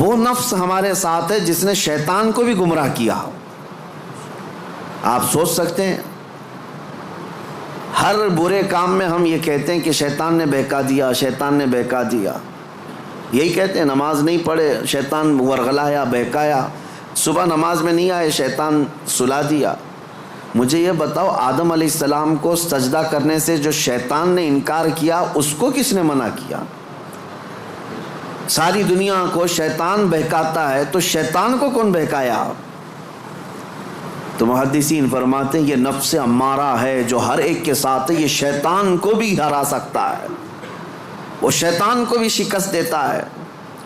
وہ نفس ہمارے ساتھ ہے جس نے شیطان کو بھی گمراہ کیا۔ آپ سوچ سکتے ہیں، ہر برے کام میں ہم یہ کہتے ہیں کہ شیطان نے بہکا دیا، شیطان نے بہکا دیا، یہی کہتے ہیں۔ نماز نہیں پڑھے، شیطان ورغلایا، بہکایا، صبح نماز میں نہیں آئے، شیطان سلا دیا۔ مجھے یہ بتاؤ، آدم علیہ السلام کو سجدہ کرنے سے جو شیطان نے انکار کیا، اس کو کس نے منع کیا؟ ساری دنیا کو شیطان بہکاتا ہے تو شیطان کو کون بہکایا؟ تو محدثین فرماتے ہیں یہ نفس امارہ ہے جو ہر ایک کے ساتھ ہے، یہ شیطان کو بھی ہرا سکتا ہے، وہ شیطان کو بھی شکست دیتا ہے،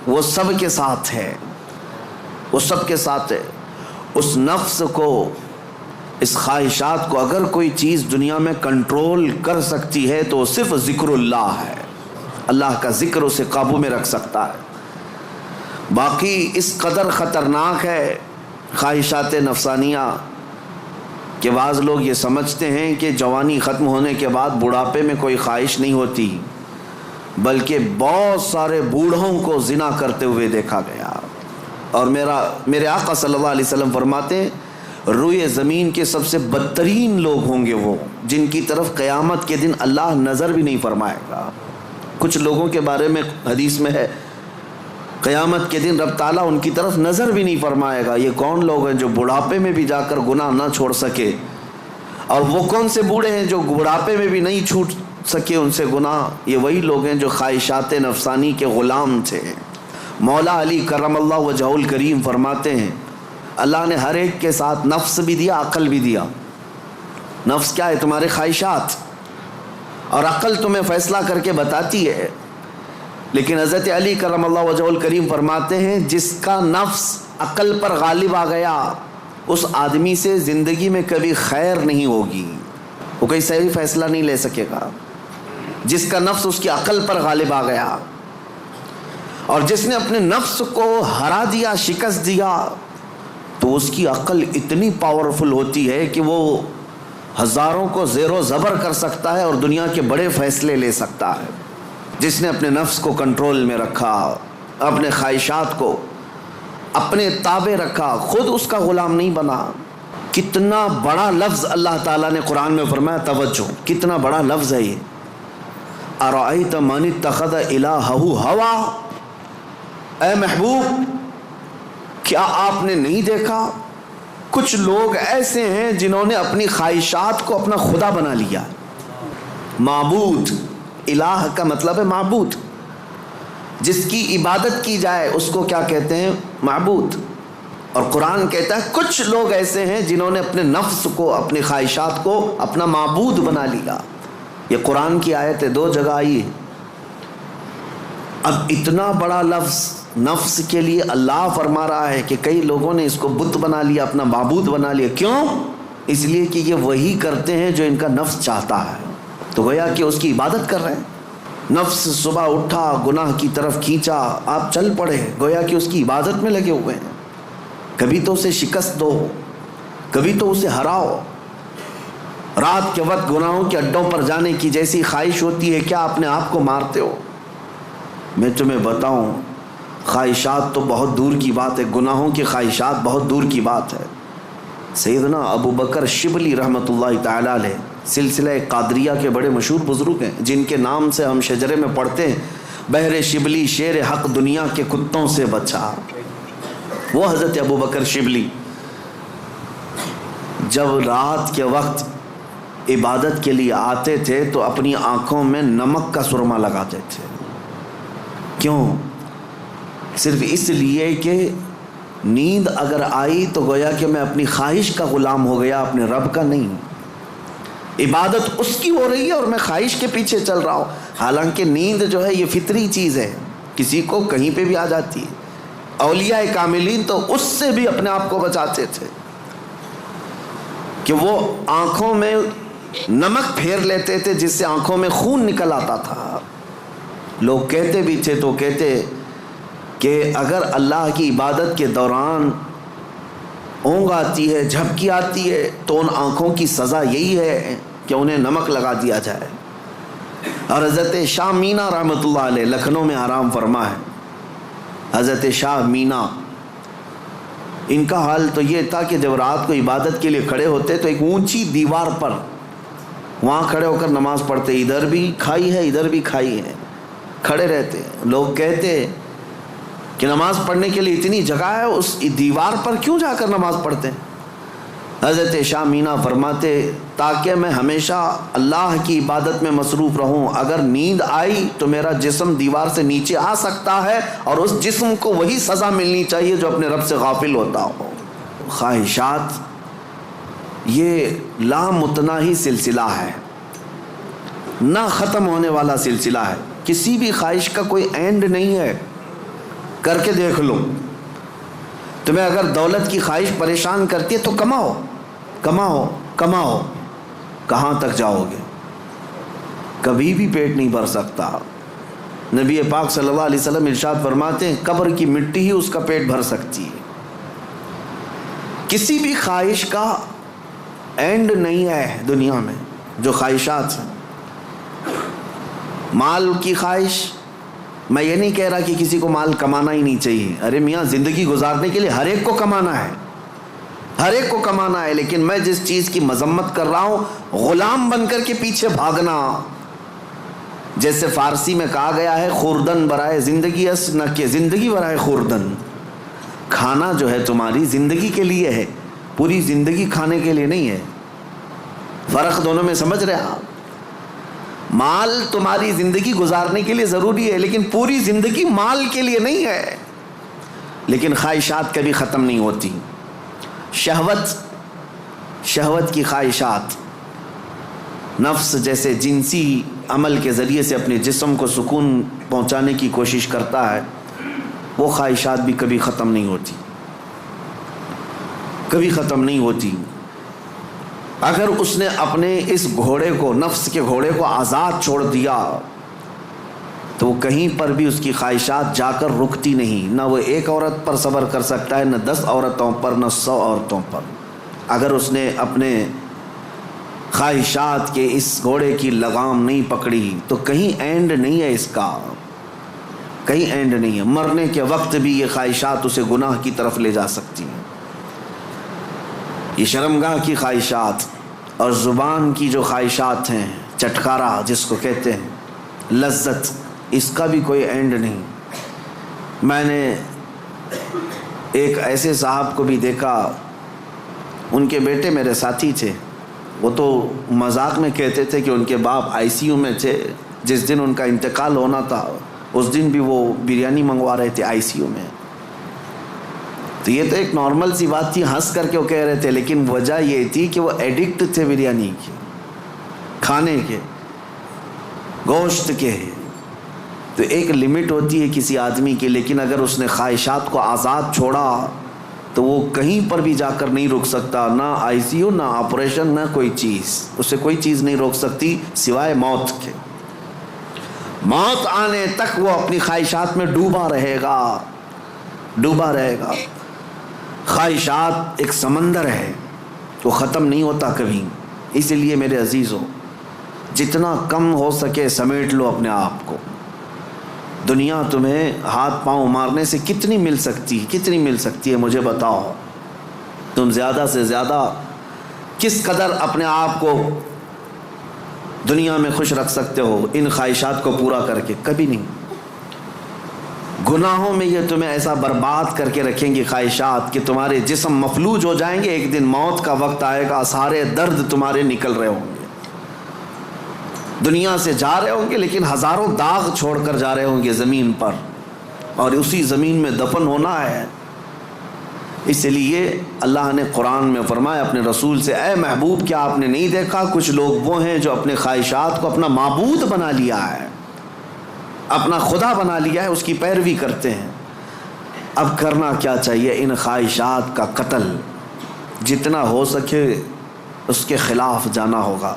وہ سب کے ساتھ ہے، وہ سب کے ساتھ ہے۔ اس نفس کو، اس خواہشات کو اگر کوئی چیز دنیا میں کنٹرول کر سکتی ہے تو صرف ذکر اللہ ہے، اللہ کا ذکر اسے قابو میں رکھ سکتا ہے۔ باقی اس قدر خطرناک ہے خواہشات نفسانیہ کہ بعض لوگ یہ سمجھتے ہیں کہ جوانی ختم ہونے کے بعد بڑھاپے میں کوئی خواہش نہیں ہوتی، بلکہ بہت سارے بوڑھوں کو زنا کرتے ہوئے دیکھا گیا۔ اور میرے آقا صلی اللہ علیہ وسلم فرماتے ہیں روئے زمین کے سب سے بدترین لوگ ہوں گے وہ جن کی طرف قیامت کے دن اللہ نظر بھی نہیں فرمائے گا۔ کچھ لوگوں کے بارے میں حدیث میں ہے قیامت کے دن رب تعالیٰ ان کی طرف نظر بھی نہیں فرمائے گا۔ یہ کون لوگ ہیں جو بڑھاپے میں بھی جا کر گناہ نہ چھوڑ سکے؟ اور وہ کون سے بوڑھے ہیں جو بڑھاپے میں بھی نہیں چھوٹ سکے ان سے گناہ؟ یہ وہی لوگ ہیں جو خواہشات نفسانی کے غلام تھے۔ مولا علی کرم اللہ وجہہ الکریم فرماتے ہیں اللہ نے ہر ایک کے ساتھ نفس بھی دیا، عقل بھی دیا۔ نفس کیا ہے؟ تمہارے خواہشات، اور عقل تمہیں فیصلہ کر کے بتاتی ہے۔ لیکن حضرت علی کرم اللہ وجہہ الکریم فرماتے ہیں جس کا نفس عقل پر غالب آ گیا اس آدمی سے زندگی میں کبھی خیر نہیں ہوگی، وہ کوئی صحیح فیصلہ نہیں لے سکے گا۔ جس کا نفس اس کی عقل پر غالب آ گیا، اور جس نے اپنے نفس کو ہرا دیا، شکست دیا، تو اس کی عقل اتنی پاورفل ہوتی ہے کہ وہ ہزاروں کو زیر و زبر کر سکتا ہے اور دنیا کے بڑے فیصلے لے سکتا ہے۔ جس نے اپنے نفس کو کنٹرول میں رکھا، اپنے خواہشات کو اپنے تابع رکھا، خود اس کا غلام نہیں بنا۔ کتنا بڑا لفظ اللہ تعالیٰ نے قرآن میں فرمایا، توجہ کتنا بڑا لفظ ہے یہ، ارأیت من اتخذ الہہ ہوا۔ اے محبوب، کیا آپ نے نہیں دیکھا کچھ لوگ ایسے ہیں جنہوں نے اپنی خواہشات کو اپنا خدا بنا لیا، معبود۔ الہ کا مطلب ہے معبود، جس کی عبادت کی جائے اس کو کیا کہتے ہیں؟ معبود۔ اور قرآن کہتا ہے کچھ لوگ ایسے ہیں جنہوں نے اپنے نفس کو، اپنی خواہشات کو اپنا معبود بنا لیا۔ یہ قرآن کی آیت ہے، 2 جگہ آئی ہے۔ اب اتنا بڑا لفظ نفس کے لیے اللہ فرما رہا ہے کہ کئی لوگوں نے اس کو بت بنا لیا، اپنا معبود بنا لیا۔ کیوں؟ اس لیے کہ یہ وہی کرتے ہیں جو ان کا نفس چاہتا ہے، تو گویا کہ اس کی عبادت کر رہے ہیں۔ نفس صبح اٹھا، گناہ کی طرف کھینچا، آپ چل پڑے، گویا کہ اس کی عبادت میں لگے ہوئے ہیں۔ کبھی تو اسے شکست دو، کبھی تو اسے ہراؤ۔ رات کے وقت گناہوں کے اڈوں پر جانے کی جیسی خواہش ہوتی ہے، کیا اپنے آپ کو مارتے ہو؟ میں تمہیں بتاؤں، خواہشات تو بہت دور کی بات ہے، گناہوں کی خواہشات بہت دور کی بات ہے۔ سیدنا ابو بکر شبلی رحمۃ اللہ تعالی علیہ سلسلہ قادریہ کے بڑے مشہور بزرگ ہیں، جن کے نام سے ہم شجرے میں پڑھتے ہیں بہر شبلی شیر حق دنیا کے کتوں سے بچا۔ وہ حضرت ابو بکر شبلی جب رات کے وقت عبادت کے لیے آتے تھے تو اپنی آنکھوں میں نمک کا سرما لگاتے تھے۔ کیوں؟ صرف اس لیے کہ نیند اگر آئی تو گویا کہ میں اپنی خواہش کا غلام ہو گیا، اپنے رب کا نہیں۔ عبادت اس کی ہو رہی ہے اور میں خواہش کے پیچھے چل رہا ہوں، حالانکہ نیند جو ہے یہ فطری چیز ہے، کسی کو کہیں پہ بھی آ جاتی ہے۔ اولیاء کاملین تو اس سے بھی اپنے آپ کو بچاتے تھے کہ وہ آنکھوں میں نمک پھیر لیتے تھے جس سے آنکھوں میں خون نکل آتا تھا۔ لوگ کہتے بھی تھے تو کہتے کہ اگر اللہ کی عبادت کے دوران اونگ آتی ہے، جھپکی آتی ہے، تو ان آنکھوں کی سزا یہی ہے کہ انہیں نمک لگا دیا جائے۔ اور حضرت شاہ مینا رحمۃ اللہ علیہ لکھنؤ میں آرام فرما ہے، حضرت شاہ مینا، ان کا حال تو یہ تھا کہ جب رات کو عبادت کے لیے کھڑے ہوتے تو ایک اونچی دیوار پر وہاں کھڑے ہو کر نماز پڑھتے، ادھر بھی کھائی ہے ادھر بھی کھائی ہے، کھڑے رہتے۔ لوگ کہتے کہ نماز پڑھنے کے لیے اتنی جگہ ہے، اس دیوار پر کیوں جا کر نماز پڑھتے ہیں؟ حضرت شاہ مینا فرماتے تاکہ میں ہمیشہ اللہ کی عبادت میں مصروف رہوں، اگر نیند آئی تو میرا جسم دیوار سے نیچے آ سکتا ہے اور اس جسم کو وہی سزا ملنی چاہیے جو اپنے رب سے غافل ہوتا ہو۔ خواہشات یہ لامتناہی سلسلہ ہے، نہ ختم ہونے والا سلسلہ ہے، کسی بھی خواہش کا کوئی اینڈ نہیں ہے۔ کر کے دیکھ لو، تمہیں اگر دولت کی خواہش پریشان کرتی ہے تو کماؤ کماؤ کماؤ، کہاں تک جاؤ گے؟ کبھی بھی پیٹ نہیں بھر سکتا۔ نبی پاک صلی اللہ علیہ وسلم ارشاد فرماتے ہیں قبر کی مٹی ہی اس کا پیٹ بھر سکتی ہے۔ کسی بھی خواہش کا اینڈ نہیں ہے دنیا میں، جو خواہشات ہیں۔ مال کی خواہش، میں یہ نہیں کہہ رہا کہ کسی کو مال کمانا ہی نہیں چاہیے، ارے میاں زندگی گزارنے کے لیے ہر ایک کو کمانا ہے، ہر ایک کو کمانا ہے، لیکن میں جس چیز کی مذمت کر رہا ہوں غلام بن کر کے پیچھے بھاگنا۔ جیسے فارسی میں کہا گیا ہے خوردن برائے زندگی اس نہ کہ زندگی برائے خوردن، کھانا جو ہے تمہاری زندگی کے لیے ہے، پوری زندگی کھانے کے لیے نہیں ہے۔ فرق دونوں میں سمجھ رہے آپ؟ مال تمہاری زندگی گزارنے کے لیے ضروری ہے، لیکن پوری زندگی مال کے لیے نہیں ہے۔ لیکن خواہشات کبھی ختم نہیں ہوتی۔ شہوت کی خواہشات، نفس جیسے جنسی عمل کے ذریعے سے اپنے جسم کو سکون پہنچانے کی کوشش کرتا ہے، وہ خواہشات بھی کبھی ختم نہیں ہوتی، کبھی ختم نہیں ہوتی۔ اگر اس نے اپنے اس گھوڑے کو، نفس کے گھوڑے کو آزاد چھوڑ دیا تو وہ کہیں پر بھی اس کی خواہشات جا کر رکتی نہیں، نہ وہ ایک عورت پر صبر کر سکتا ہے، نہ 10 عورتوں پر، نہ 100 عورتوں پر۔ اگر اس نے اپنے خواہشات کے اس گھوڑے کی لگام نہیں پکڑی تو کہیں اینڈ نہیں ہے اس کا، کہیں اینڈ نہیں ہے۔ مرنے کے وقت بھی یہ خواہشات اسے گناہ کی طرف لے جا سکتی ہیں۔ یہ شرمگاہ کی خواہشات اور زبان کی جو خواہشات ہیں، چٹکارا جس کو کہتے ہیں، لذت، اس کا بھی کوئی اینڈ نہیں۔ میں نے ایک ایسے صاحب کو بھی دیکھا، ان کے بیٹے میرے ساتھی تھے، وہ تو مذاق میں کہتے تھے کہ ان کے باپ ICU میں تھے، جس دن ان کا انتقال ہونا تھا اس دن بھی وہ بریانی منگوا رہے تھے ICU میں۔ تو یہ تو ایک نارمل سی بات تھی، ہنس کر کے وہ کہہ رہے تھے، لیکن وجہ یہ تھی کہ وہ ایڈکٹ تھے بریانی کے، کھانے کے، گوشت کے۔ تو ایک لمٹ ہوتی ہے کسی آدمی کی، لیکن اگر اس نے خواہشات کو آزاد چھوڑا تو وہ کہیں پر بھی جا کر نہیں رک سکتا، نہ ICU، نہ آپریشن، نہ کوئی چیز، اسے کوئی چیز نہیں روک سکتی سوائے موت کے۔ موت آنے تک وہ اپنی خواہشات میں ڈوبا رہے گا، ڈوبا رہے گا۔ خواہشات ایک سمندر ہے، وہ ختم نہیں ہوتا کبھی۔ اسی لیے میرے عزیزو، جتنا کم ہو سکے سمیٹ لو اپنے آپ کو۔ دنیا تمہیں ہاتھ پاؤں مارنے سے کتنی مل سکتی ہے مجھے بتاؤ۔ تم زیادہ سے زیادہ کس قدر اپنے آپ کو دنیا میں خوش رکھ سکتے ہو ان خواہشات کو پورا کر کے؟ کبھی نہیں۔ گناہوں میں یہ تمہیں ایسا برباد کر کے رکھیں گی خواہشات کہ تمہارے جسم مفلوج ہو جائیں گے، ایک دن موت کا وقت آئے گا، سارے درد تمہارے نکل رہے ہوں گے، دنیا سے جا رہے ہوں گے، لیکن ہزاروں داغ چھوڑ کر جا رہے ہوں گے زمین پر، اور اسی زمین میں دفن ہونا ہے۔ اس لیے اللہ نے قرآن میں فرمایا اپنے رسول سے، اے محبوب کیا آپ نے نہیں دیکھا کچھ لوگ وہ ہیں جو اپنے خواہشات کو اپنا معبود بنا لیا ہے، اپنا خدا بنا لیا ہے، اس کی پیروی کرتے ہیں۔ اب کرنا کیا چاہیے؟ ان خواہشات کا قتل جتنا ہو سکے اس کے خلاف جانا ہوگا۔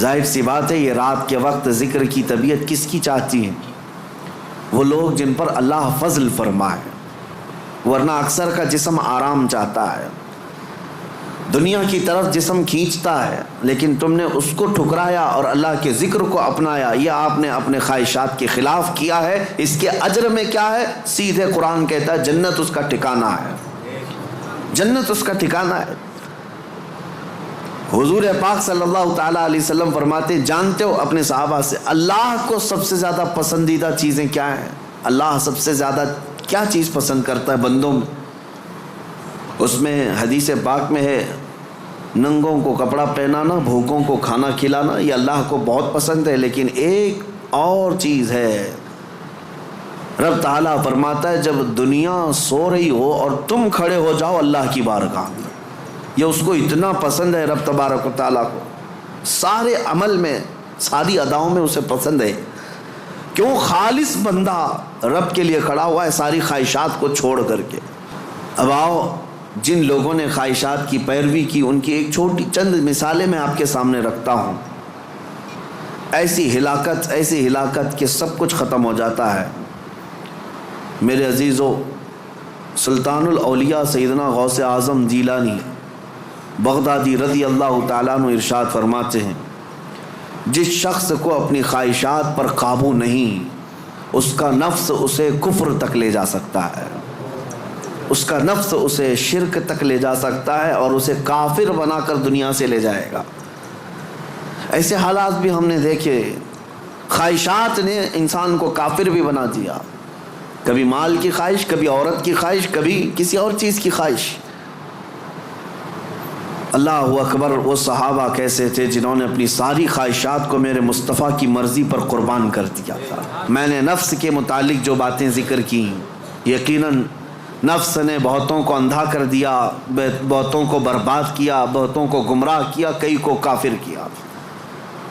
ظاہر سی بات ہے، یہ رات کے وقت ذکر کی طبیعت کس کی چاہتی ہے؟ وہ لوگ جن پر اللہ فضل فرمائے، ورنہ اکثر کا جسم آرام چاہتا ہے۔ دنیا کی طرف جسم کھینچتا ہے، لیکن تم نے اس کو ٹھکرایا اور اللہ کے ذکر کو اپنایا، یہ آپ نے اپنے خواہشات کے خلاف کیا ہے۔ اس کے اجر میں کیا ہے؟ سیدھے قرآن کہتا ہے جنت اس کا ٹھکانہ ہے، جنت اس کا ٹھکانہ ہے۔ حضور پاک صلی اللہ تعالیٰ علیہ وسلم فرماتے ہیں، جانتے ہو اپنے صحابہ سے اللہ کو سب سے زیادہ پسندیدہ چیزیں کیا ہیں؟ اللہ سب سے زیادہ کیا چیز پسند کرتا ہے بندوں میں؟ اس میں حدیث پاک میں ہے ننگوں کو کپڑا پہنانا، بھوکوں کو کھانا کھلانا، یہ اللہ کو بہت پسند ہے۔ لیکن ایک اور چیز ہے، رب تعالیٰ فرماتا ہے جب دنیا سو رہی ہو اور تم کھڑے ہو جاؤ اللہ کی بارگاہ میں، یہ اس کو اتنا پسند ہے رب تبارک و تعالیٰ کو، سارے عمل میں ساری اداؤں میں اسے پسند ہے۔ کیوں؟ خالص بندہ رب کے لیے کھڑا ہوا ہے ساری خواہشات کو چھوڑ کر کے۔ اب آؤ، جن لوگوں نے خواہشات کی پیروی کی ان کی ایک چھوٹی چند مثالیں میں آپ کے سامنے رکھتا ہوں۔ ایسی ہلاکت کہ سب کچھ ختم ہو جاتا ہے۔ میرے عزیزو، سلطان الاولیاء سیدنا غوث اعظم جیلانی بغدادی رضی اللہ تعالیٰ عنہ ارشاد فرماتے ہیں، جس شخص کو اپنی خواہشات پر قابو نہیں، اس کا نفس اسے کفر تک لے جا سکتا ہے، اس کا نفس اسے شرک تک لے جا سکتا ہے اور اسے کافر بنا کر دنیا سے لے جائے گا۔ ایسے حالات بھی ہم نے دیکھے، خواہشات نے انسان کو کافر بھی بنا دیا، کبھی مال کی خواہش، کبھی عورت کی خواہش، کبھی کسی اور چیز کی خواہش۔ اللہ اکبر، وہ صحابہ کیسے تھے جنہوں نے اپنی ساری خواہشات کو میرے مصطفیٰ کی مرضی پر قربان کر دیا تھا۔ میں نے نفس کے متعلق جو باتیں ذکر کی، یقیناً نفس نے بہتوں کو اندھا کر دیا، بہتوں کو برباد کیا، بہتوں کو گمراہ کیا، کئی کو کافر کیا۔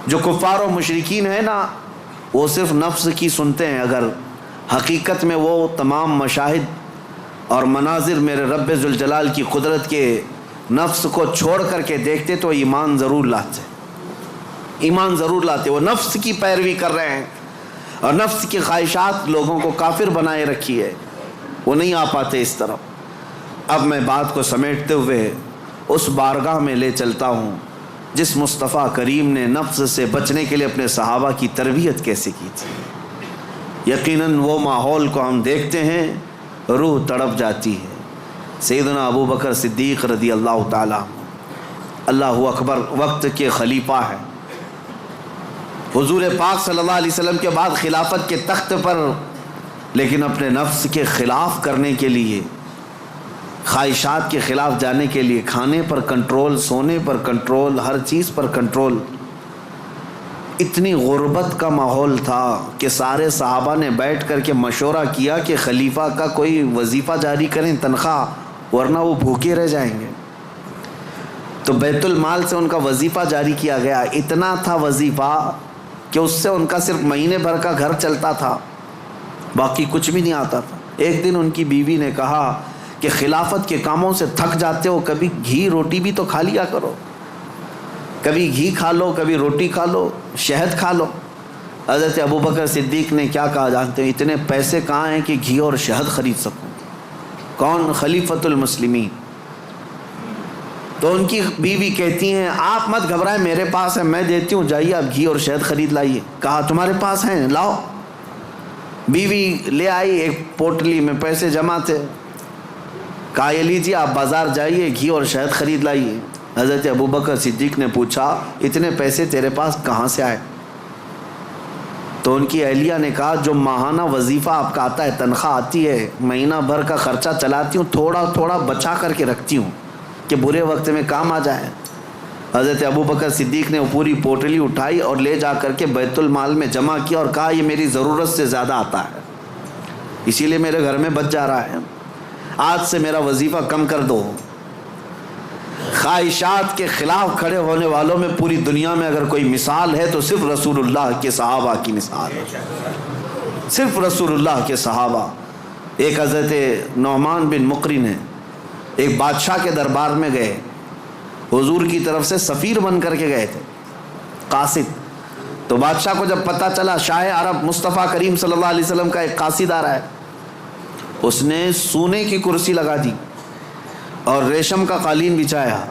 جو کفار و مشرکین ہیں نا، وہ صرف نفس کی سنتے ہیں، اگر حقیقت میں وہ تمام مشاہد اور مناظر میرے رب ذوالجلال کی قدرت کے نفس کو چھوڑ کر کے دیکھتے تو ایمان ضرور لاتے۔ وہ نفس کی پیروی کر رہے ہیں اور نفس کی خواہشات لوگوں کو کافر بنائے رکھی ہے، وہ نہیں آ پاتے اس طرف۔ اب میں بات کو سمیٹتے ہوئے اس بارگاہ میں لے چلتا ہوں جس مصطفیٰ کریم نے نفس سے بچنے کے لیے اپنے صحابہ کی تربیت کیسے کی تھی۔ یقیناً وہ ماحول کو ہم دیکھتے ہیں، روح تڑپ جاتی ہے۔ سیدنا ابو بکر صدیق رضی اللہ تعالیٰ، اللہ اکبر، وقت کے خلیفہ ہیں، حضور پاک صلی اللہ علیہ وسلم کے بعد خلافت کے تخت پر، لیکن اپنے نفس کے خلاف کرنے کے لیے، خواہشات کے خلاف جانے کے لیے، کھانے پر کنٹرول، سونے پر کنٹرول، ہر چیز پر کنٹرول۔ اتنی غربت کا ماحول تھا کہ سارے صحابہ نے بیٹھ کر کے مشورہ کیا کہ خلیفہ کا کوئی وظیفہ جاری کریں، تنخواہ، ورنہ وہ بھوکے رہ جائیں گے۔ تو بیت المال سے ان کا وظیفہ جاری کیا گیا۔ اتنا تھا وظیفہ کہ اس سے ان کا صرف مہینے بھر کا گھر چلتا تھا، باقی کچھ بھی نہیں آتا تھا۔ ایک دن ان کی بیوی نے کہا کہ خلافت کے کاموں سے تھک جاتے ہو، کبھی گھی روٹی بھی تو کھا لیا کرو، کبھی گھی کھا لو، کبھی روٹی کھا لو، شہد کھا لو۔ حضرت ابوبکر صدیق نے کیا کہا جانتے ہیں؟ اتنے پیسے کہاں ہیں کہ گھی اور شہد خرید سکوں؟ کون؟ خلیفۃ المسلمین۔ تو ان کی بیوی کہتی ہیں آپ مت گھبرائیں، میرے پاس ہے، میں دیتی ہوں، جائیے آپ گھی اور شہد خرید لائیے۔ کہا تمہارے پاس ہیں، لاؤ۔ بیوی لے آئی، ایک پوٹلی میں پیسے جمع تھے، کہا یہ لیجیے، آپ بازار جائیے، گھی اور شہد خرید لائیے۔ حضرت ابوبکر صدیق نے پوچھا اتنے پیسے تیرے پاس کہاں سے آئے؟ تو ان کی اہلیہ نے کہا جو ماہانہ وظیفہ آپ کا آتا ہے، تنخواہ آتی ہے، مہینہ بھر کا خرچہ چلاتی ہوں، تھوڑا تھوڑا بچا کر کے رکھتی ہوں کہ برے وقت میں کام آ جائے۔ حضرت ابوبکر صدیق نے وہ پوری پوٹلی اٹھائی اور لے جا کر کے بیت المال میں جمع کیا اور کہا یہ میری ضرورت سے زیادہ آتا ہے، اسی لیے میرے گھر میں بچ جا رہا ہے، آج سے میرا وظیفہ کم کر دو۔ خواہشات کے خلاف کھڑے ہونے والوں میں پوری دنیا میں اگر کوئی مثال ہے تو صرف رسول اللہ کے صحابہ کی مثال ہے، صرف رسول اللہ کے صحابہ۔ ایک حضرت نعمان بن مقرن ہے، ایک بادشاہ کے دربار میں گئے، حضور کی طرف سے سفیر بن کر کے گئے تھے، قاصد۔ تو بادشاہ کو جب پتہ چلا شاہ عرب مصطفیٰ کریم صلی اللہ علیہ وسلم کا ایک قاصد آ رہا ہے، اس نے سونے کی کرسی لگا دی اور ریشم کا قالین بچھایا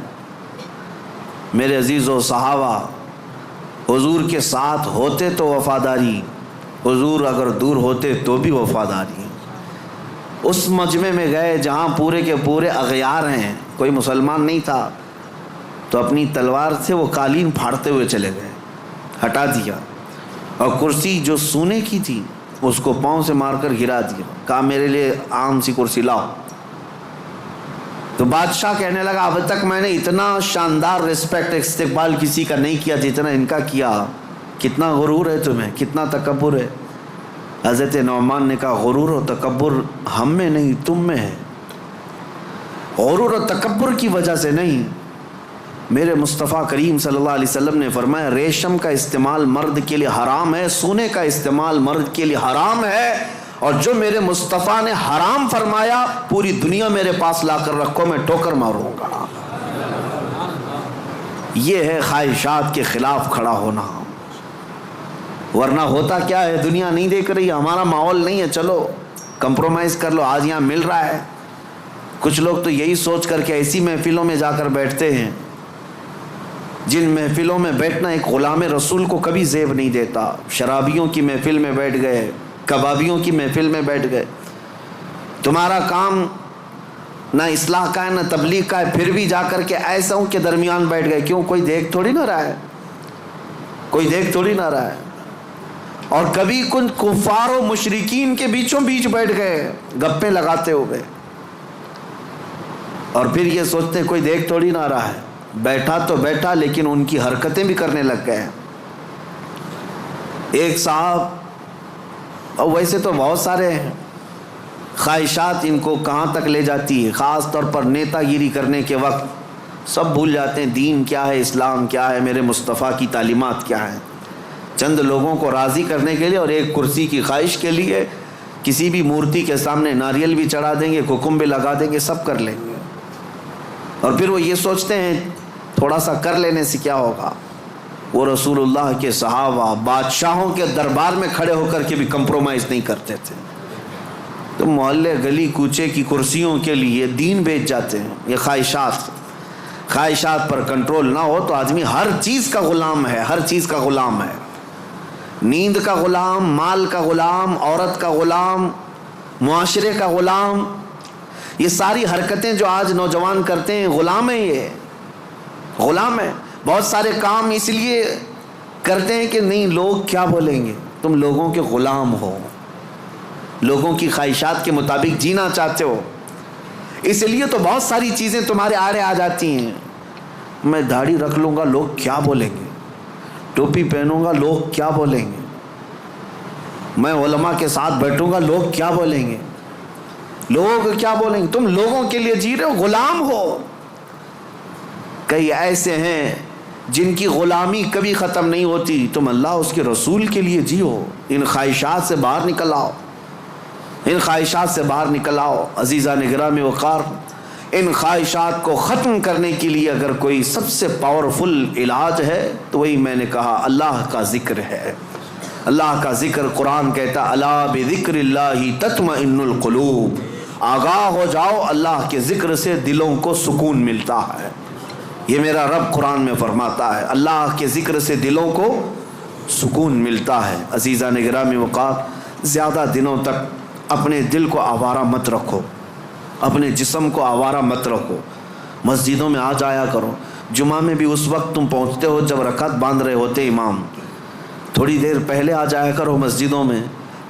میرے عزیز و صحابہ، حضور کے ساتھ ہوتے تو وفاداری، حضور اگر دور ہوتے تو بھی وفاداری۔ اس مجمع میں گئے جہاں پورے کے پورے اغیار ہیں، کوئی مسلمان نہیں تھا، تو اپنی تلوار سے وہ قالین پھاڑتے ہوئے چلے گئے، ہٹا دیا، اور کرسی جو سونے کی تھی اس کو پاؤں سے مار کر گرا دیا، کہا میرے لیے عام سی کرسی لاؤ۔ تو بادشاہ کہنے لگا اب تک میں نے اتنا شاندار رسپیکٹ استقبال کسی کا نہیں کیا جتنا ان کا کیا، کتنا غرور ہے تمہیں، کتنا تکبر ہے۔ حضرت نعمان نے کہا غرور و تکبر ہم میں نہیں تم میں ہے، غرور و تکبر کی وجہ سے نہیں۔ میرے مصطفیٰ کریم صلی اللہ علیہ وسلم نے فرمایا ریشم کا استعمال مرد کے لیے حرام ہے، سونے کا استعمال مرد کے لیے حرام ہے، اور جو میرے مصطفیٰ نے حرام فرمایا پوری دنیا میرے پاس لا کر رکھو، میں ٹوکر ماروں گا۔ یہ ہے خواہشات کے خلاف کھڑا ہونا، ورنہ ہوتا کیا ہے، دنیا نہیں دیکھ رہی، ہمارا ماحول نہیں ہے، چلو کمپرومائز کر لو، آج یہاں مل رہا ہے۔ کچھ لوگ تو یہی سوچ کر کے ایسی محفلوں میں جا کر بیٹھتے ہیں جن محفلوں میں بیٹھنا ایک غلام رسول کو کبھی زیب نہیں دیتا۔ شرابیوں کی محفل میں بیٹھ گئے، کبابیوں کی محفل میں بیٹھ گئے، تمہارا کام نہ اصلاح کا ہے نہ تبلیغ کا ہے، پھر بھی جا کر کے ایسوں کے درمیان بیٹھ گئے، کیوں؟ کوئی دیکھ تھوڑی نہ رہا ہے، کوئی دیکھ تھوڑی نہ رہا ہے۔ اور کبھی کچھ کفار و مشرکین کے بیچوں بیچ بیٹھ گئے گپیں لگاتے ہوئے، اور پھر یہ سوچتے ہیں کوئی دیکھ تھوڑی نہ رہا ہے، بیٹھا تو بیٹھا لیکن ان کی حرکتیں بھی کرنے لگ گئے۔ ایک صاحب، اور ویسے تو بہت سارے ہیں، خواہشات ان کو کہاں تک لے جاتی ہے، خاص طور پر نیتا گیری کرنے کے وقت سب بھول جاتے ہیں دین کیا ہے، اسلام کیا ہے، میرے مصطفیٰ کی تعلیمات کیا ہیں۔ چند لوگوں کو راضی کرنے کے لیے اور ایک کرسی کی خواہش کے لیے کسی بھی مورتی کے سامنے ناریل بھی چڑھا دیں گے، ککم بھی لگا دیں گے، سب کر لیں گے، اور پھر وہ یہ سوچتے ہیں تھوڑا سا کر لینے سے کیا ہوگا۔ وہ رسول اللہ کے صحابہ بادشاہوں کے دربار میں کھڑے ہو کر کے بھی کمپرومائز نہیں کرتے تھے، تو محلے گلی کوچے کی کرسیوں کے لیے دین بیچ جاتے ہیں۔ یہ خواہشات پر کنٹرول نہ ہو تو آدمی ہر چیز کا غلام ہے، ہر چیز کا غلام ہے، نیند کا غلام، مال کا غلام، عورت کا غلام، معاشرے کا غلام۔ یہ ساری حرکتیں جو آج نوجوان کرتے ہیں غلام ہیں، یہ غلام ہے۔ بہت سارے کام اس لیے کرتے ہیں کہ نہیں لوگ کیا بولیں گے، تم لوگوں کے غلام ہو، لوگوں کی خواہشات کے مطابق جینا چاہتے ہو، اس لیے تو بہت ساری چیزیں تمہارے آڑے آ جاتی ہیں۔ میں داڑھی رکھ لوں گا لوگ کیا بولیں گے، ٹوپی پہنوں گا لوگ کیا بولیں گے، میں علماء کے ساتھ بیٹھوں گا لوگ کیا بولیں گے، لوگ کیا بولیں گے۔ تم لوگوں کے لیے جی رہے ہو، غلام ہو۔ کئی ایسے ہیں جن کی غلامی کبھی ختم نہیں ہوتی، تم اللہ اس کے رسول کے لیے جیو، ان خواہشات سے باہر نکل آؤ، ان خواہشات سے باہر نکل آؤ۔ عزیزان گرامی وقار، ان خواہشات کو ختم کرنے کے لیے اگر کوئی سب سے پاورفل علاج ہے تو وہی میں نے کہا اللہ کا ذکر ہے۔ اللہ کا ذکر، قرآن کہتا الا بذکر اللہ تطمئن القلوب، آگاہ ہو جاؤ اللہ کے ذکر سے دلوں کو سکون ملتا ہے۔ یہ میرا رب قرآن میں فرماتا ہے، اللہ کے ذکر سے دلوں کو سکون ملتا ہے۔ عزیزان گرامی وقار، زیادہ دنوں تک اپنے دل کو آوارہ مت رکھو، اپنے جسم کو آوارہ مت رکھو، مسجدوں میں آ جایا کرو۔ جمعہ میں بھی اس وقت تم پہنچتے ہو جب رکعت باندھ رہے ہوتے امام، تھوڑی دیر پہلے آ جایا کرو مسجدوں میں۔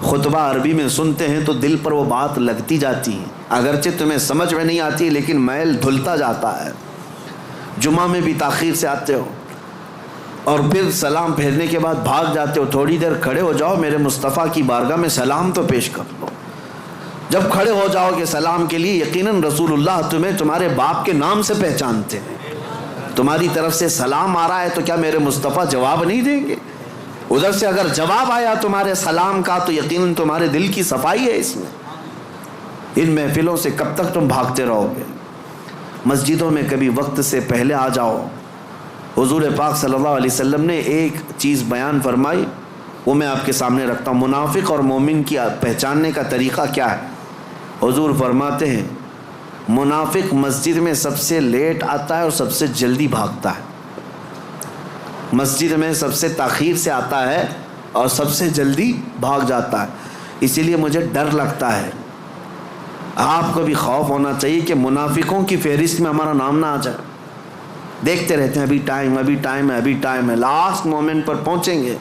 خطبہ عربی میں سنتے ہیں تو دل پر وہ بات لگتی جاتی ہے، اگرچہ تمہیں سمجھ میں نہیں آتی لیکن میل دھلتا جاتا ہے۔ جمعہ میں بھی تاخیر سے آتے ہو اور پھر سلام پھیرنے کے بعد بھاگ جاتے ہو، تھوڑی دیر کھڑے ہو جاؤ، میرے مصطفیٰ کی بارگاہ میں سلام تو پیش کر لو۔ جب کھڑے ہو جاؤ گے سلام کے لیے، یقیناً رسول اللہ تمہیں تمہارے باپ کے نام سے پہچانتے ہیں۔ تمہاری طرف سے سلام آ رہا ہے تو کیا میرے مصطفیٰ جواب نہیں دیں گے؟ ادھر سے اگر جواب آیا تمہارے سلام کا تو یقیناً تمہارے دل کی صفائی ہے اس میں۔ ان محفلوں سے کب تک تم بھاگتے رہو گے؟ مسجدوں میں کبھی وقت سے پہلے آ جاؤ۔ حضور پاک صلی اللہ علیہ وسلم نے ایک چیز بیان فرمائی، وہ میں آپ کے سامنے رکھتا ہوں۔ منافق اور مومن کی پہچاننے کا طریقہ کیا ہے؟ حضور فرماتے ہیں منافق مسجد میں سب سے لیٹ آتا ہے اور سب سے جلدی بھاگتا ہے۔ مسجد میں سب سے تاخیر سے آتا ہے اور سب سے جلدی بھاگ جاتا ہے. اسی لیے مجھے ڈر لگتا ہے. آپ کو بھی خوف ہونا چاہیے کہ منافقوں کی فہرست میں ہمارا نام نہ آ جائے. دیکھتے رہتے ہیں ابھی ٹائم ہے, لاسٹ مومنٹ پر پہنچیں گے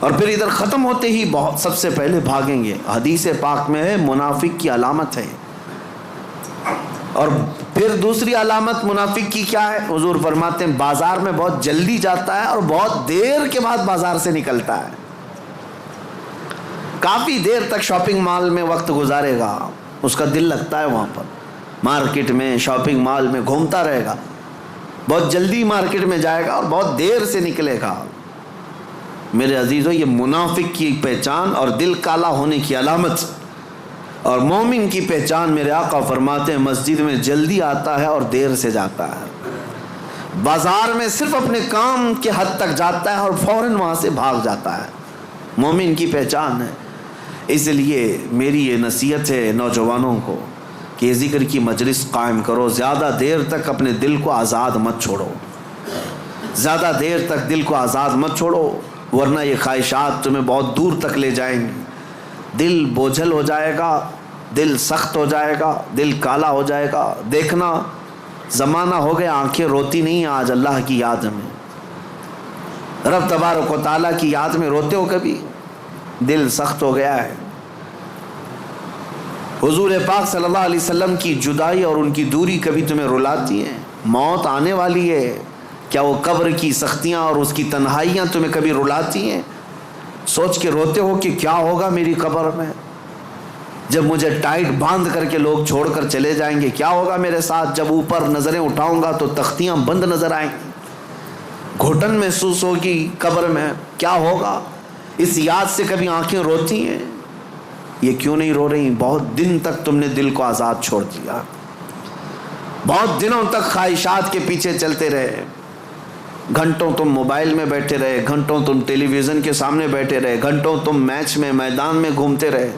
اور پھر ادھر ختم ہوتے ہی سب سے پہلے بھاگیں گے. حدیث پاک میں ہے منافق کی علامت ہے. اور پھر دوسری علامت منافق کی کیا ہے؟ حضور فرماتے ہیں بازار میں بہت جلدی جاتا ہے اور بہت دیر کے بعد بازار سے نکلتا ہے. کافی دیر تک شاپنگ مال میں وقت گزارے گا, اس کا دل لگتا ہے وہاں پر, مارکیٹ میں شاپنگ مال میں گھومتا رہے گا, بہت جلدی مارکیٹ میں جائے گا اور بہت دیر سے نکلے گا. میرے عزیزو, یہ منافق کی پہچان اور دل کالا ہونے کی علامت. اور مومن کی پہچان میرے آقا فرماتے ہیں مسجد میں جلدی آتا ہے اور دیر سے جاتا ہے. بازار میں صرف اپنے کام کے حد تک جاتا ہے اور فوراً وہاں سے بھاگ جاتا ہے. مومن کی پہچان ہے. اس لیے میری یہ نصیحت ہے نوجوانوں کو کہ یہ ذکر کی مجلس قائم کرو. زیادہ دیر تک اپنے دل کو آزاد مت چھوڑو, زیادہ دیر تک دل کو آزاد مت چھوڑو, ورنہ یہ خواہشات تمہیں بہت دور تک لے جائیں گے. دل بوجھل ہو جائے گا, دل سخت ہو جائے گا, دل کالا ہو جائے گا. دیکھنا زمانہ ہو گیا آنکھیں روتی نہیں آج اللہ کی یاد میں, رب تبارک و تعالیٰ کی یاد میں روتے ہو کبھی؟ دل سخت ہو گیا ہے. حضور پاک صلی اللہ علیہ وسلم کی جدائی اور ان کی دوری کبھی تمہیں رلاتی ہے؟ موت آنے والی ہے, کیا وہ قبر کی سختیاں اور اس کی تنہائیاں تمہیں کبھی رلاتی ہیں؟ سوچ کے روتے ہو کہ کیا ہوگا میری قبر میں جب مجھے ٹائٹ باندھ کر کے لوگ چھوڑ کر چلے جائیں گے؟ کیا ہوگا میرے ساتھ جب اوپر نظریں اٹھاؤں گا تو تختیاں بند نظر آئیں گی, گھٹن محسوس ہوگی قبر میں؟ کیا ہوگا؟ اس یاد سے کبھی آنکھیں روتی ہیں؟ یہ کیوں نہیں رو رہی؟ بہت دن تک تم نے دل کو آزاد چھوڑ دیا, بہت دنوں تک خواہشات کے پیچھے چلتے رہے. گھنٹوں تم موبائل میں بیٹھے رہے, گھنٹوں تم ٹیلی ویژن کے سامنے بیٹھے رہے, گھنٹوں تم میچ میں میدان میں گھومتے رہے,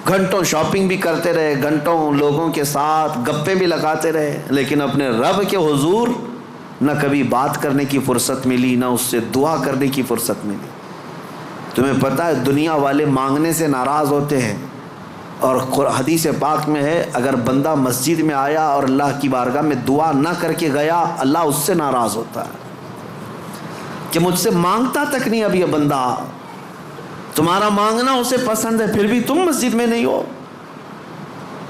گھنٹوں شاپنگ بھی کرتے رہے, گھنٹوں لوگوں کے ساتھ گپیں بھی لگاتے رہے, لیکن اپنے رب کے حضور نہ کبھی بات کرنے کی فرصت ملی, نہ اس سے دعا کرنے کی فرصت ملی. تمہیں پتہ ہے دنیا والے مانگنے سے ناراض ہوتے ہیں, اور حدیث پاک میں ہے اگر بندہ مسجد میں آیا اور اللہ کی بارگاہ میں دعا نہ کر کے گیا, اللہ اس سے ناراض ہوتا ہے کہ مجھ سے مانگتا تک نہیں اب یہ بندہ, تمہارا مانگنا اسے پسند ہے پھر بھی تم مسجد میں نہیں ہو.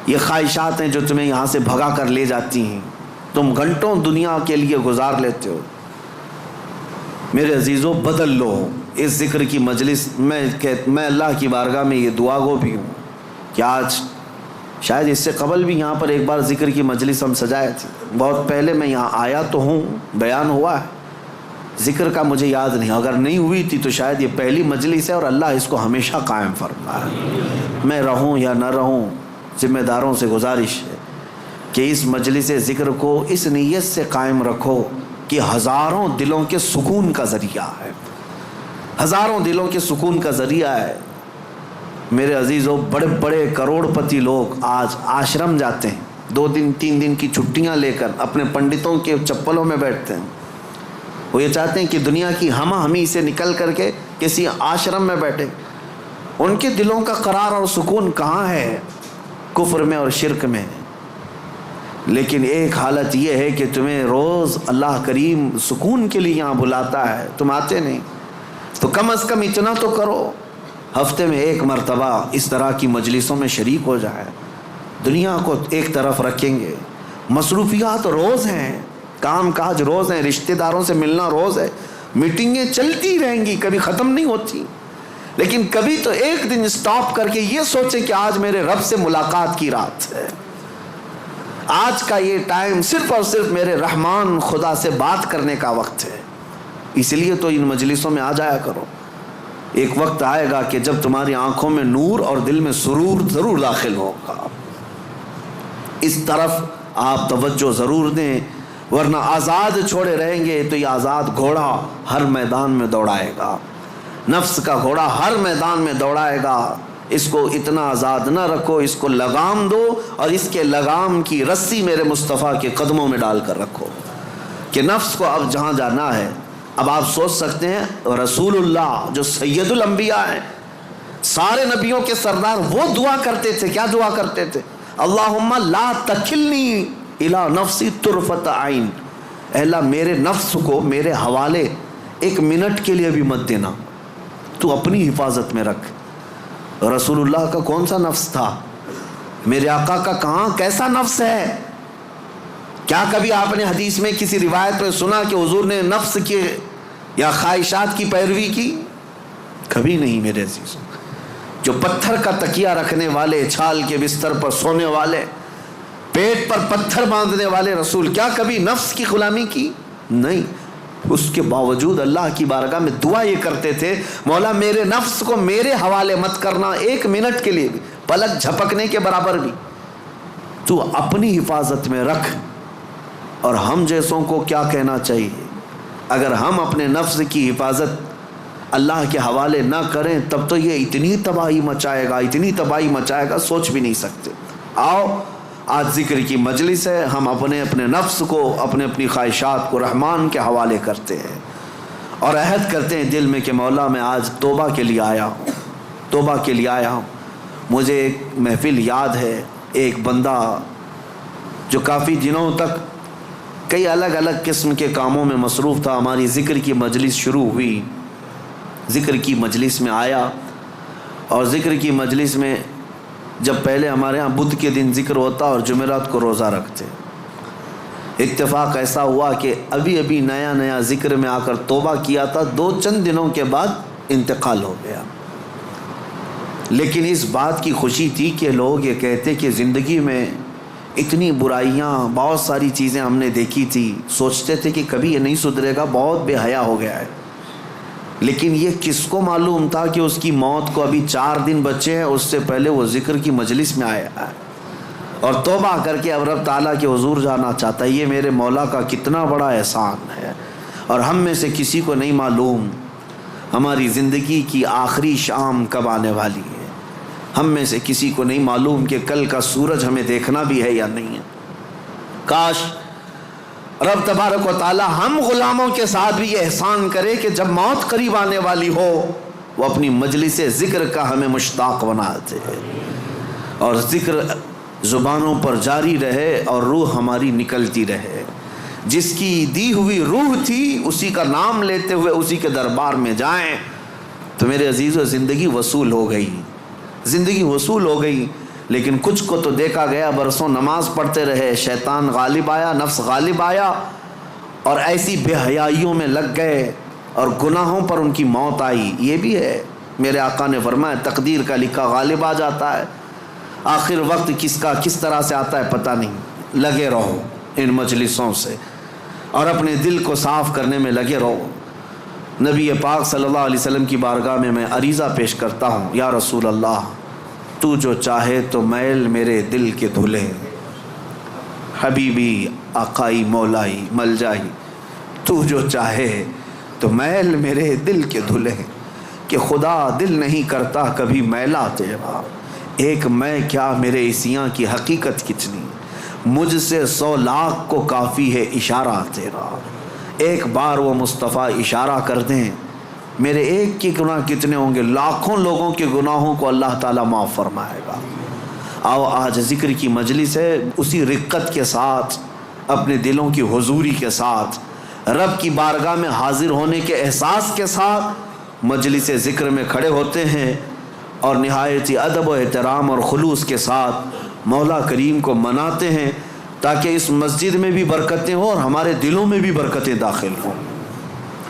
یہ خواہشات ہیں جو تمہیں یہاں سے بھگا کر لے جاتی ہیں, تم گھنٹوں دنیا کے لیے گزار لیتے ہو. میرے عزیزوں, بدل لو اس ذکر کی مجلس. میں اللہ کی بارگاہ میں یہ دعا گو بھی ہوں کہ آج شاید اس سے قبل بھی یہاں پر ایک بار ذکر کی مجلس ہم سجائے تھے, بہت پہلے میں یہاں آیا تو ہوں, بیان ہوا ہے, ذکر کا مجھے یاد نہیں, اگر نہیں ہوئی تھی تو شاید یہ پہلی مجلس ہے اور اللہ اس کو ہمیشہ قائم فرمائے. میں رہوں یا نہ رہوں, ذمہ داروں سے گزارش ہے کہ اس مجلس ذکر کو اس نیت سے قائم رکھو کہ ہزاروں دلوں کے سکون کا ذریعہ ہے, ہزاروں دلوں کے سکون کا ذریعہ ہے. میرے عزیزوں, بڑے بڑے کروڑ پتی لوگ آج آشرم جاتے ہیں, 2 دن 3 دن کی چھٹیاں لے کر اپنے پنڈتوں کے چپلوں میں بیٹھتے ہیں. وہ یہ چاہتے ہیں کہ دنیا کی ہمہ ہمی سے نکل کر کے کسی آشرم میں بیٹھے. ان کے دلوں کا قرار اور سکون کہاں ہے؟ کفر میں اور شرک میں. لیکن ایک حالت یہ ہے کہ تمہیں روز اللہ کریم سکون کے لیے یہاں بلاتا ہے, تم آتے نہیں, تو کم از کم اتنا تو کرو, ہفتے میں 1 مرتبہ اس طرح کی مجلسوں میں شریک ہو جائے. دنیا کو ایک طرف رکھیں گے, مصروفیات روز ہیں, کام کاج روز ہیں, رشتہ داروں سے ملنا روز ہے, میٹنگیں چلتی رہیں گی, کبھی ختم نہیں ہوتی. لیکن کبھی تو ایک دن سٹاپ کر کے یہ سوچیں کہ آج میرے رب سے ملاقات کی رات ہے, آج کا یہ ٹائم صرف اور صرف میرے رحمان خدا سے بات کرنے کا وقت ہے. اس لیے تو ان مجلسوں میں آ جایا کرو. ایک وقت آئے گا کہ جب تمہاری آنکھوں میں نور اور دل میں سرور ضرور داخل ہوگا. اس طرف آپ توجہ ضرور دیں, ورنہ آزاد چھوڑے رہیں گے تو یہ آزاد گھوڑا ہر میدان میں دوڑائے گا, نفس کا گھوڑا ہر میدان میں دوڑائے گا. اس کو اتنا آزاد نہ رکھو, اس کو لگام دو اور اس کے لگام کی رسی میرے مصطفیٰ کے قدموں میں ڈال کر رکھو کہ نفس کو اب جہاں جانا ہے اب آپ سوچ سکتے ہیں رسول اللہ جو سید الانبیاء ہیں، سارے نبیوں کے سردار، وہ دعا کرتے تھے، کیا دعا کرتے تھے؟ اللہم لا تکلنی الی نفسی طرفۃ عین، اے اللہ میرے نفس کو میرے حوالے ایک منٹ کے لیے بھی مت دینا، تو اپنی حفاظت میں رکھ۔ رسول اللہ کا کون سا نفس تھا؟ میرے آقا کا کہاں کیسا نفس ہے؟ کیا کبھی آپ نے حدیث میں کسی روایت میں سنا کہ حضور نے نفس کے یا خواہشات کی پیروی کی؟ کبھی نہیں میرے عزیزوں۔ جو پتھر کا تکیہ رکھنے والے، چھال کے بستر پر سونے والے، پیٹ پر پتھر باندھنے والے رسول، کیا کبھی نفس کی غلامی کی؟ نہیں۔ اس کے باوجود اللہ کی بارگاہ میں دعا یہ کرتے تھے، مولا میرے نفس کو میرے حوالے مت کرنا ایک منٹ کے لیے بھی، پلک جھپکنے کے برابر بھی، تو اپنی حفاظت میں رکھ۔ اور ہم جیسوں کو کیا کہنا چاہیے؟ اگر ہم اپنے نفس کی حفاظت اللہ کے حوالے نہ کریں تب تو یہ اتنی تباہی مچائے گا، اتنی تباہی مچائے گا، سوچ بھی نہیں سکتے۔ آؤ آج ذکر کی مجلس ہے، ہم اپنے نفس کو، اپنی خواہشات کو رحمان کے حوالے کرتے ہیں اور عہد کرتے ہیں دل میں کہ مولا میں آج توبہ کے لیے آیا ہوں، توبہ کے لیے آیا ہوں۔ مجھے ایک محفل یاد ہے، ایک بندہ جو کافی دنوں تک کئی الگ الگ قسم کے کاموں میں مصروف تھا، ہماری ذکر کی مجلس شروع ہوئی، ذکر کی مجلس میں آیا، اور ذکر کی مجلس میں جب پہلے ہمارے ہاں بدھ کے دن ذکر ہوتا اور جمعرات کو روزہ رکھتے، اتفاق ایسا ہوا کہ ابھی نیا ذکر میں آ کر توبہ کیا تھا، 2 دنوں کے بعد انتقال ہو گیا۔ لیکن اس بات کی خوشی تھی کہ لوگ یہ کہتے کہ زندگی میں اتنی برائیاں، بہت ساری چیزیں ہم نے دیکھی تھی، سوچتے تھے کہ کبھی یہ نہیں سدھرے گا، بہت بے حیا ہو گیا ہے۔ لیکن یہ کس کو معلوم تھا کہ اس کی موت کو ابھی 4 دن بچے ہیں، اس سے پہلے وہ ذکر کی مجلس میں آیا ہے اور توبہ کر کے اب رب تعالیٰ کے حضور جانا چاہتا ہے۔ یہ میرے مولا کا کتنا بڑا احسان ہے، اور ہم میں سے کسی کو نہیں معلوم ہماری زندگی کی آخری شام کب آنے والی ہے۔ ہم میں سے کسی کو نہیں معلوم کہ کل کا سورج ہمیں دیکھنا بھی ہے یا نہیں ہے۔ کاش رب تبارک و تعالی ہم غلاموں کے ساتھ بھی یہ احسان کرے کہ جب موت قریب آنے والی ہو وہ اپنی مجلس ذکر کا ہمیں مشتاق بناتے اور ذکر زبانوں پر جاری رہے اور روح ہماری نکلتی رہے۔ جس کی دی ہوئی روح تھی اسی کا نام لیتے ہوئے اسی کے دربار میں جائیں تو میرے عزیزو زندگی وصول ہو گئی، زندگی وصول ہو گئی۔ لیکن کچھ کو تو دیکھا گیا برسوں نماز پڑھتے رہے، شیطان غالب آیا، نفس غالب آیا اور ایسی بے حیائیوں میں لگ گئے اور گناہوں پر ان کی موت آئی۔ یہ بھی ہے، میرے آقا نے فرمایا تقدیر کا لکھا غالب آ جاتا ہے، آخر وقت کس طرح سے آتا ہے پتہ نہیں۔ لگے رہو ان مجلسوں سے اور اپنے دل کو صاف کرنے میں لگے رہو۔ نبی پاک صلی اللہ علیہ وسلم کی بارگاہ میں عریضہ پیش کرتا ہوں، یا رسول اللہ تو جو چاہے تو میل میرے دل کے دھلے، حبیبی آقائی مولائی ملجائی، تو جو چاہے تو میل میرے دل کے دھلے، کہ خدا دل نہیں کرتا کبھی میلا تیرا، ایک میں کیا میرے عصیاں کی حقیقت کتنی، مجھ سے 100 لاکھ کو کافی ہے اشارہ تیرا، ایک بار وہ مصطفیٰ اشارہ کر دیں میرے ایک کے گناہ کتنے ہوں گے، لاکھوں لوگوں کے گناہوں کو اللہ تعالیٰ معاف فرمائے گا۔ آؤ آج ذکر کی مجلس ہے، اسی رقت کے ساتھ، اپنے دلوں کی حضوری کے ساتھ، رب کی بارگاہ میں حاضر ہونے کے احساس کے ساتھ مجلس ذکر میں کھڑے ہوتے ہیں اور نہایت ادب و احترام اور خلوص کے ساتھ مولا کریم کو مناتے ہیں تاکہ اس مسجد میں بھی برکتیں ہوں اور ہمارے دلوں میں بھی برکتیں داخل ہوں،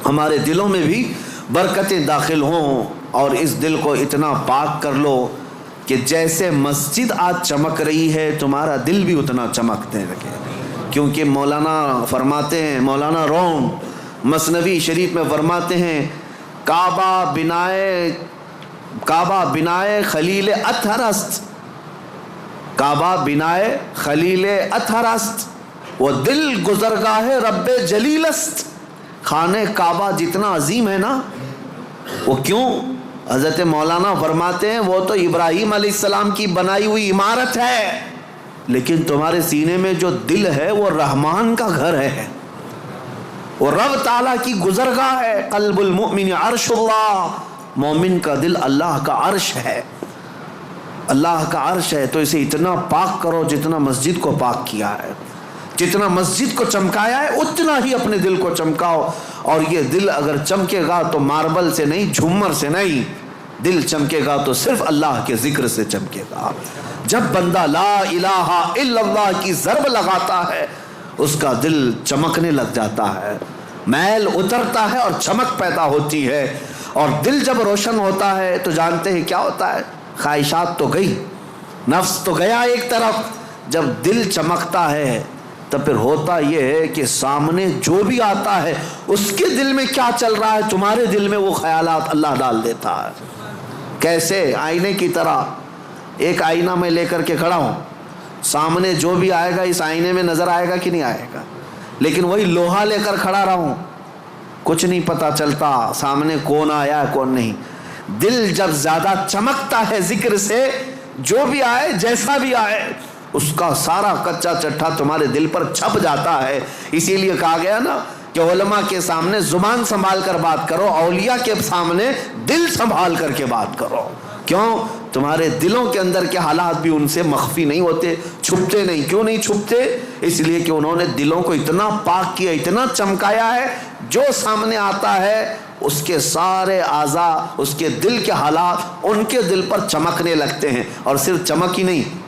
ہمارے دلوں میں بھی برکتیں داخل ہوں، اور اس دل کو اتنا پاک کر لو کہ جیسے مسجد آج چمک رہی ہے تمہارا دل بھی اتنا چمکنے لگے۔ کیونکہ مولانا فرماتے ہیں، مولانا روم مثنوی شریف میں فرماتے ہیں کعبہ بنائے خلیل اطہر است، کعبہ بنائے خلیل اطہر است، وہ دل گزرگاہ رب جلیل است۔ خانہ کعبہ جتنا عظیم ہے نا، وہ کیوں؟ حضرت مولانا فرماتے ہیں وہ تو ابراہیم علیہ السلام کی بنائی ہوئی عمارت ہے، لیکن تمہارے سینے میں جو دل ہے وہ رحمان کا گھر ہے، وہ رب تعالیٰ کی گزرگاہ ہے. قلب المؤمن عرش اللہ، مومن کا دل اللہ کا عرش ہے، اللہ کا عرش ہے. تو اسے اتنا پاک کرو جتنا مسجد کو پاک کیا ہے، جتنا مسجد کو چمکایا ہے اتنا ہی اپنے دل کو چمکاؤ. اور یہ دل اگر چمکے گا تو ماربل سے نہیں، جھومر سے نہیں، دل چمکے گا تو صرف اللہ کے ذکر سے چمکے گا. جب بندہ لا الہ الا اللہ کی ضرب لگاتا ہے اس کا دل چمکنے لگ جاتا ہے، میل اترتا ہے اور چمک پیدا ہوتی ہے. اور دل جب روشن ہوتا ہے تو جانتے ہیں کیا ہوتا ہے، خواہشات تو گئی، نفس تو گیا ایک طرف. جب دل چمکتا ہے تو پھر ہوتا یہ ہے کہ سامنے جو بھی آتا ہے اس کے دل میں کیا چل رہا ہے تمہارے دل میں وہ خیالات اللہ ڈال دیتا ہے. کیسے؟ آئینے کی طرح. ایک آئینہ میں لے کر کے کھڑا ہوں، سامنے جو بھی آئے گا اس آئینے میں نظر آئے گا کہ نہیں آئے گا. لیکن وہی لوہا لے کر کھڑا رہوں، کچھ نہیں پتا چلتا سامنے کون آیا کون نہیں. دل جب زیادہ چمکتا ہے ذکر سے، جو بھی آئے جیسا بھی آئے اس کا سارا کچا چٹھا تمہارے دل پر چھپ جاتا ہے. اسی لیے کہا گیا نا کہ علماء کے سامنے زبان سنبھال کر بات کرو، اولیاء کے سامنے دل سنبھال کر کے بات کرو. کیوں؟ تمہارے دلوں کے اندر کے حالات بھی ان سے مخفی نہیں ہوتے، چھپتے نہیں. کیوں نہیں چھپتے؟ اس لیے کہ انہوں نے دلوں کو اتنا پاک کیا، اتنا چمکایا ہے، جو سامنے آتا ہے اس کے سارے اعضاء، اس کے دل کے حالات ان کے دل پر چمکنے لگتے ہیں. اور صرف چمک ہی نہیں،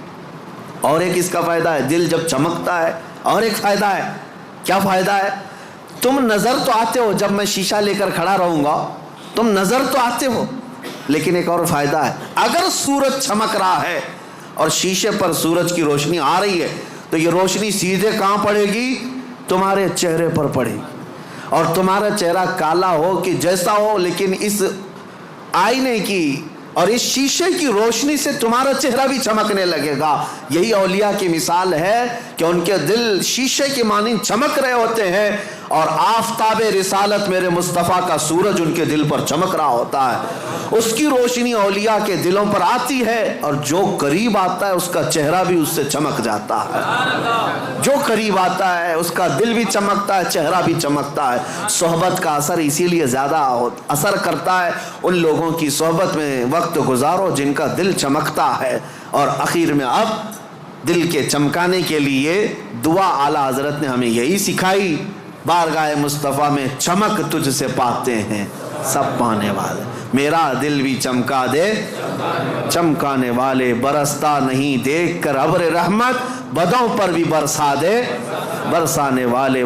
اور ایک اس کا فائدہ ہے، دل جب چمکتا ہے اور ایک فائدہ ہے. کیا فائدہ ہے؟ تم نظر تو آتے ہو، جب میں شیشہ لے کر کھڑا رہوں گا تم نظر تو آتے ہو، لیکن ایک اور فائدہ ہے. اگر سورج چمک رہا ہے اور شیشے پر سورج کی روشنی آ رہی ہے تو یہ روشنی سیدھے کہاں پڑے گی؟ تمہارے چہرے پر پڑے گی. اور تمہارا چہرہ کالا ہو کہ جیسا ہو، لیکن اس آئینے کی اور اس شیشے کی روشنی سے تمہارا چہرہ بھی چمکنے لگے گا. یہی اولیاء کی مثال ہے کہ ان کے دل شیشے کی مانند چمک رہے ہوتے ہیں، اور آفتاب رسالت میرے مصطفیٰ کا سورج ان کے دل پر چمک رہا ہوتا ہے. اس کی روشنی اولیاء کے دلوں پر آتی ہے، اور جو قریب آتا ہے اس کا چہرہ بھی اس سے چمک جاتا ہے. جو قریب آتا ہے اس کا دل بھی چمکتا ہے، چہرہ بھی چمکتا ہے. صحبت کا اثر اسی لیے زیادہ اثر کرتا ہے. ان لوگوں کی صحبت میں وقت گزارو جن کا دل چمکتا ہے. اور اخیر میں اب دل کے چمکانے کے لیے دعا اعلیٰ حضرت نے ہمیں یہی سکھائی، بارگاہ مصطفیٰ میں چمک تجھ سے پاتے ہیں سب پانے والے. میرا دل بھی چمکا دے چمکانے والے، برستا نہیں دیکھ کر ابر رحمت، بدوں پر بھی برسا دے برسانے والے.